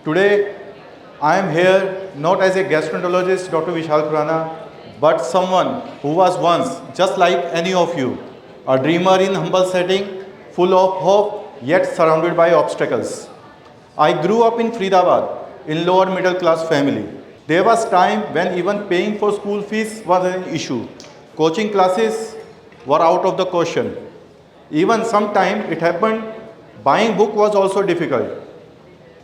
Today, I am here not as a gastroenterologist, Dr. Vishal Khurana, but someone who was once just like any of you, a dreamer in humble setting, full of hope, yet surrounded by obstacles. I grew up in Faridabad, in lower middle class family. There was time when even paying for school fees was an issue. Coaching classes were out of the question. Even sometime it happened, buying book was also difficult.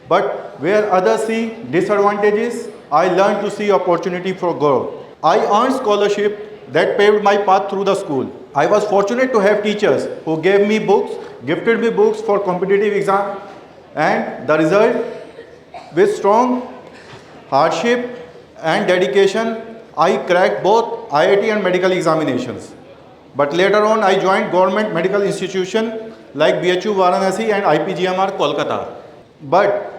But where others see disadvantages, I learned to see opportunity for growth. I earned scholarship that paved my path through the school. I was fortunate to have teachers who gave me books, gifted me books for competitive exam, and the result, with strong hardship and dedication, I cracked both IIT and medical examinations. But later on, I joined government medical institution like BHU Varanasi and IPGMR Kolkata. But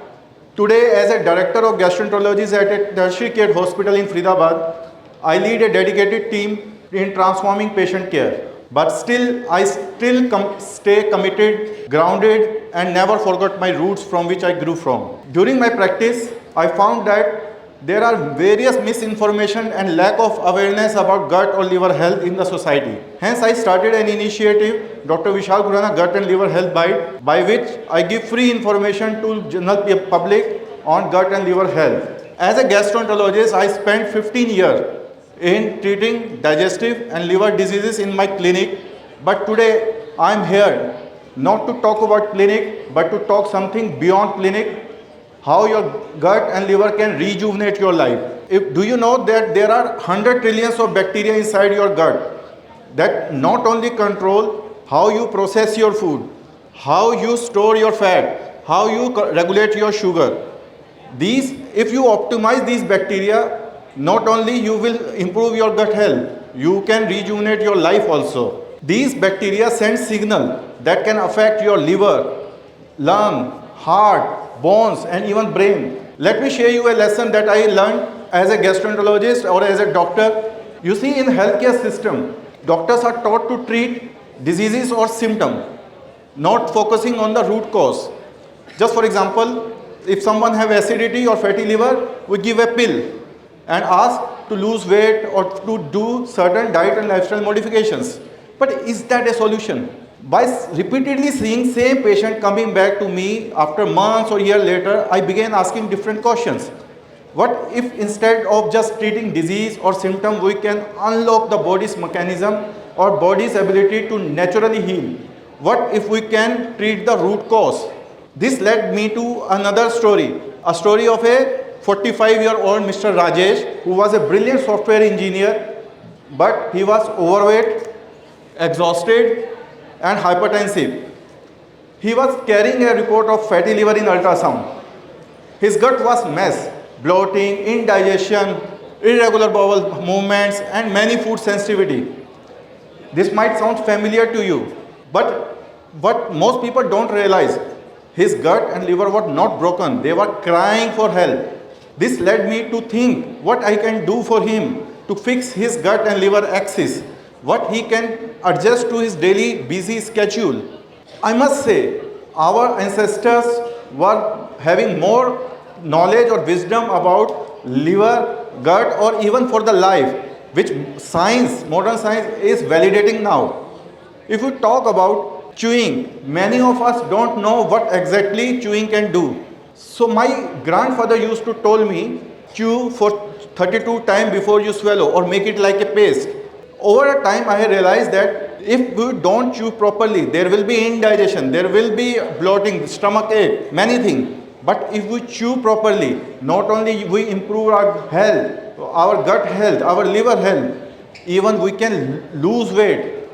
today, as a Director of Gastroenterology at a tertiary care hospital in Faridabad, I lead a dedicated team in transforming patient care. But still, I stay committed, grounded, and never forgot my roots from which I grew from. During my practice, I found that there are various misinformation and lack of awareness about gut or liver health in the society. Hence, I started an initiative, Dr. Vishal Khurana Gut and Liver Health Bite, by which I give free information to general public on gut and liver health. As a gastroenterologist, I spent 15 years in treating digestive and liver diseases in my clinic. But today, I am here not to talk about clinic, but to talk something beyond clinic, how your gut and liver can rejuvenate your life. Do you know that there are 100 trillions of bacteria inside your gut that not only control how you process your food, how you store your fat, how you regulate your sugar. If you optimize these bacteria, not only you will improve your gut health, you can rejuvenate your life also. These bacteria send signal that can affect your liver, lung, heart, bones, and even brain. Let me share you a lesson that I learned as a gastroenterologist or as a doctor. You see, in healthcare system, doctors are taught to treat diseases or symptom, not focusing on the root cause. Just for example, if someone have acidity or fatty liver, we give a pill and ask to lose weight or to do certain diet and lifestyle modifications. But is that a solution? By repeatedly seeing same patient coming back to me after months or year later, I began asking different questions. What if instead of just treating disease or symptom, we can unlock the body's mechanism or body's ability to naturally heal? What if we can treat the root cause? This led me to another story, a story of a 45-year-old Mr. Rajesh, who was a brilliant software engineer, but he was overweight, exhausted, and hypertensive. He was carrying a report of fatty liver in ultrasound. His gut was mess, bloating, indigestion, irregular bowel movements, and many food sensitivity. This might sound familiar to you, but what most people don't realize, his gut and liver were not broken. They were crying for help. This led me to think what I can do for him to fix his gut and liver axis, what he can adjust to his daily busy schedule. I must say, our ancestors were having more knowledge or wisdom about liver, gut, or even for the life, which science, modern science is validating now. If we talk about chewing, many of us don't know what exactly chewing can do. So my grandfather used to tell me, chew for 32 times before you swallow or make it like a paste. Over a time I realized that if we don't chew properly, there will be indigestion, there will be bloating, stomach ache, many things. But if we chew properly, not only we improve our health, our gut health, our liver health, even we can lose weight.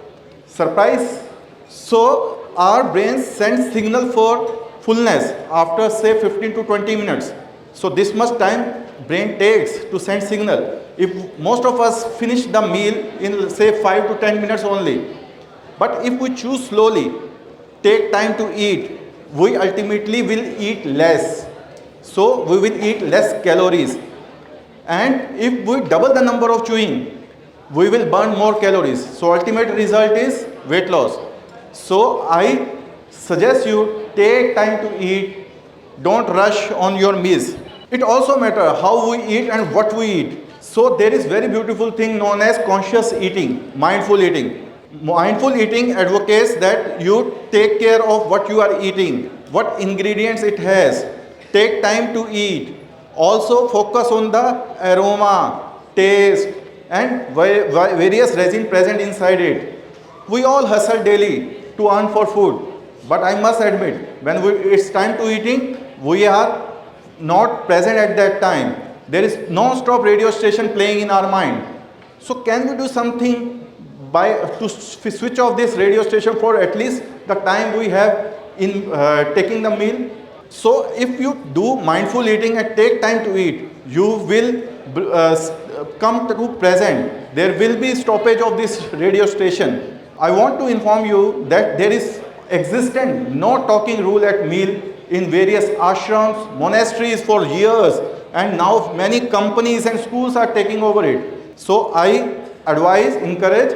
Surprise? So our brain sends signal for fullness after say 15 to 20 minutes. So this much time brain takes to send signal. If most of us finish the meal in say 5 to 10 minutes only. But if we chew slowly, take time to eat, we ultimately will eat less. So we will eat less calories. And if we double the number of chewing, we will burn more calories. So ultimate result is weight loss. So I suggest you take time to eat, don't rush on your meals. It also matters how we eat and what we eat. So there is very beautiful thing known as conscious eating, mindful eating. Mindful eating advocates that you take care of what you are eating, what ingredients it has. Take time to eat. Also focus on the aroma, taste and various resin present inside it. We all hustle daily to earn for food. But I must admit, when it's time to eating, we are not present at that time. There is non-stop radio station playing in our mind. So can we do something to switch off this radio station for at least the time we have in taking the meal? So if you do mindful eating and take time to eat, you will come to present. There will be stoppage of this radio station. I want to inform you that there is existent no talking rule at meal in various ashrams, monasteries for years, and now many companies and schools are taking over it. So I advise, encourage,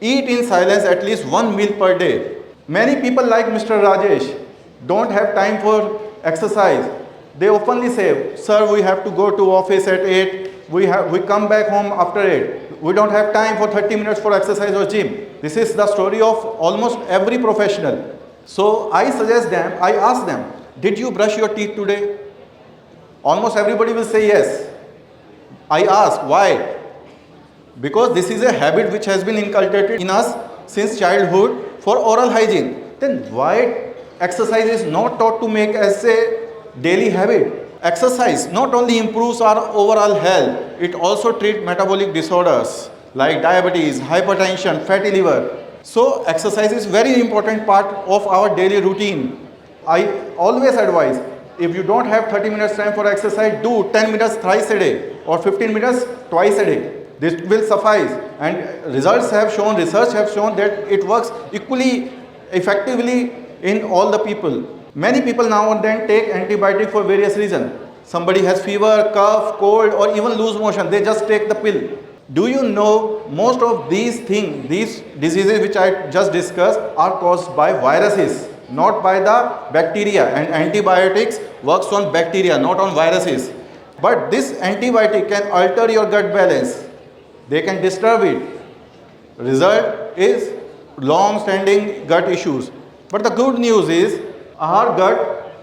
eat in silence at least one meal per day. Many people like Mr. Rajesh don't have time for exercise. They openly say, sir, we have to go to office at 8, we come back home after 8. We don't have time for 30 minutes for exercise or gym. This is the story of almost every professional. So I suggest them, I ask them, did you brush your teeth today? Almost everybody will say yes. I ask, why? Because this is a habit which has been inculcated in us since childhood for oral hygiene. Then why exercise is not taught to make as a daily habit? Exercise not only improves our overall health, it also treats metabolic disorders like diabetes, hypertension, fatty liver. So exercise is very important part of our daily routine. I always advise, if you don't have 30 minutes time for exercise, do 10 minutes thrice a day or 15 minutes twice a day. This will suffice, and results have shown, research have shown that it works equally effectively in all the people. Many people now and then take antibiotic for various reasons. Somebody has fever, cough, cold or even loose motion, they just take the pill. Do you know most of these things, these diseases which I just discussed are caused by viruses, not by the bacteria, and antibiotics works on bacteria, not on viruses. But this antibiotic can alter your gut balance. They can disturb it. Result is long-standing gut issues. But the good news is our gut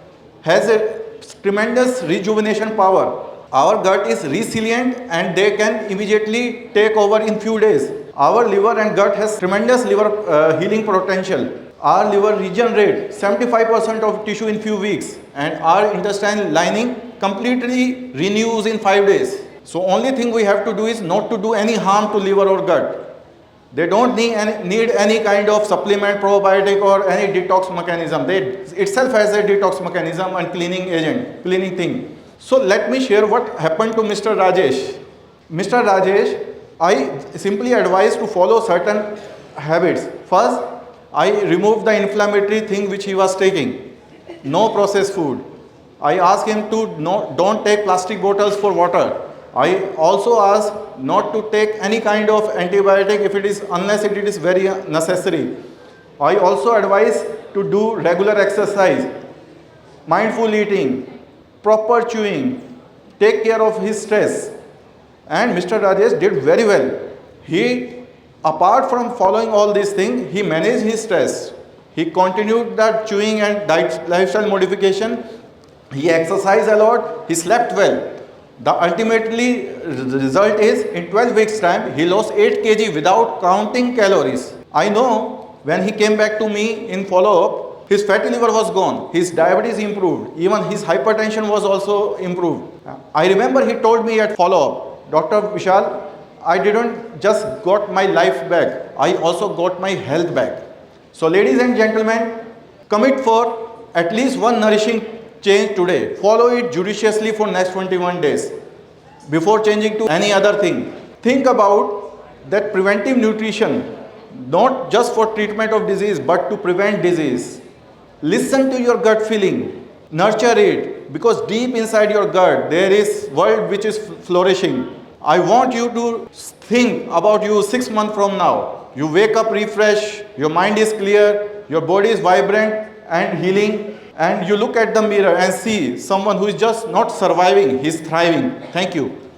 has a tremendous rejuvenation power. Our gut is resilient and they can immediately take over in few days. Our liver and gut has tremendous liver healing potential. Our liver regenerates 75% of tissue in few weeks, and our intestinal lining completely renews in 5 days. So only thing we have to do is not to do any harm to liver or gut. They don't need any kind of supplement, probiotic or any detox mechanism. They itself has a detox mechanism and cleaning agent, cleaning thing. So let me share what happened to Mr. Rajesh. Mr. Rajesh, I simply advise to follow certain habits. First, I removed the inflammatory thing which he was taking. No processed food. I asked him to don't take plastic bottles for water. I also ask not to take any kind of antibiotic unless it is very necessary. I also advise to do regular exercise, mindful eating, proper chewing, take care of his stress. And Mr. Rajesh did very well. He, apart from following all these things, he managed his stress. He continued that chewing and lifestyle modification. He exercised a lot. He slept well. The result is in 12 weeks time, he lost 8 kg without counting calories. I know when he came back to me in follow-up, his fatty liver was gone, his diabetes improved, even his hypertension was also improved. I remember he told me at follow-up, Dr. Vishal, I didn't just got my life back, I also got my health back. So ladies and gentlemen, commit for at least one nourishing change today. Follow it judiciously for next 21 days before changing to any other thing. Think about that preventive nutrition, not just for treatment of disease, but to prevent disease. Listen to your gut feeling, nurture it, because deep inside your gut, there is world which is flourishing. I want you to think about you 6 months from now. You wake up refreshed, your mind is clear, your body is vibrant and healing, and you look at the mirror and see someone who is just not surviving, he's thriving. Thank you.